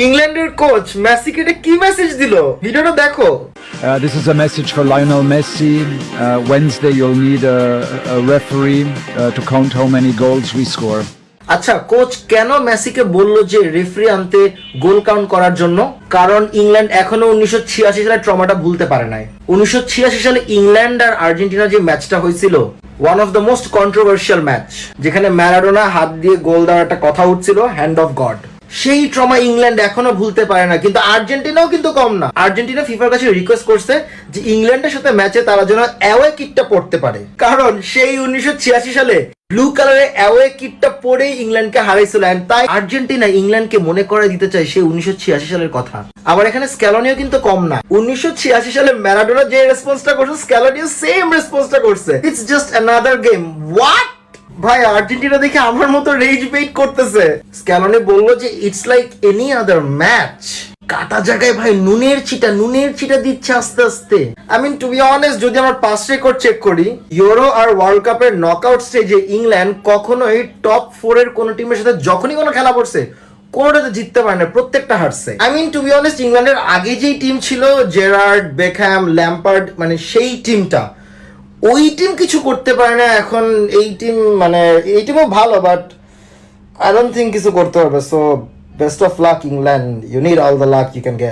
ইংল্যান্ডের কোচ মেসিকে এটা কি মেসেজ দিল, ভিডিওটা দেখো। This is a message for Lionel Messi. Wednesday you'll need a referee to count how many goals we score. আচ্ছা, কোচ কেন মেসিকে বলল যে রেফারি আনতে গোল কাউন্ট করার জন্য? কারণ ইংল্যান্ড এখনো 1986 সালের ট্রমাটা ভুলতে পারে নাই। 1986 সালে ইংল্যান্ড আর আর্জেন্টিনা যে ম্যাচটা হয়েছিল, one of the most controversial match, যেখানে ম্যারাডোনা হাত দিয়ে গোল দেওয়ার একটা কথা উঠছিল, হ্যান্ড অফ গড। সেই ট্রমা ইংল্যান্ড এখনো ভুলতে পারে না, কিন্তু আর্জেন্টিনাও কিন্তু কম না। আর্জেন্টিনা ফিফার কাছে রিকোয়েস্ট করছে যে ইংল্যান্ডের সাথে ম্যাচে তারা যেন অ্যাওয়ে কিটটা পড়তে পারে, কারণ সেই 1986 সালে ব্লু কালারের অ্যাওয়ে কিটটা পরে ইংল্যান্ডকে হারাইছিল। তাই আর্জেন্টিনা ইংল্যান্ডকে মনে করে দিতে চায় সেই 1986 সালের কথা। আবার এখানে স্ক্যালোনিও কিন্তু কম না। 1986 সালে ম্যারাডোনা যে রেসপন্সটা করছে, স্ক্যালোনিও সেম রেসপন্সটা করছে। It's just another game. What ভাই, আর্জেন্টিনা দেখে আমার মতো রেজ বেইট করতেছে। স্ক্যালোনি বলল যে it's like any other match. কাটা জায়গায় ভাই নুনের চিটা দিচ্ছে আস্তে আস্তে। I mean to be honest, যদি আমার পাস্ট রেকর্ড চেক করি, ইউরো আর ওয়ার্ল্ড কাপের নকআউট স্টেজে ইংল্যান্ড কখনোই টপ 4 এর কোন টিমের সাথে যখনই কোনো খেলা পড়ছে কোনোটাতে জিততে পারে না, প্রত্যেকটা হারছে। I mean to be honest, ইংল্যান্ডের আগে যেই টিম ছিল, জেরার্ড, বেকহ্যাম, ল্যাম্পার্ড, মানে সেই টিমটা, ওই টিম কিছু করতে পারে না। এখন এই টিম, মানে এই টিমও ভালো, বাট আই ডোন্ট থিঙ্ক কিছু করতে পারবে। So best of luck England, you need all the luck you can gate.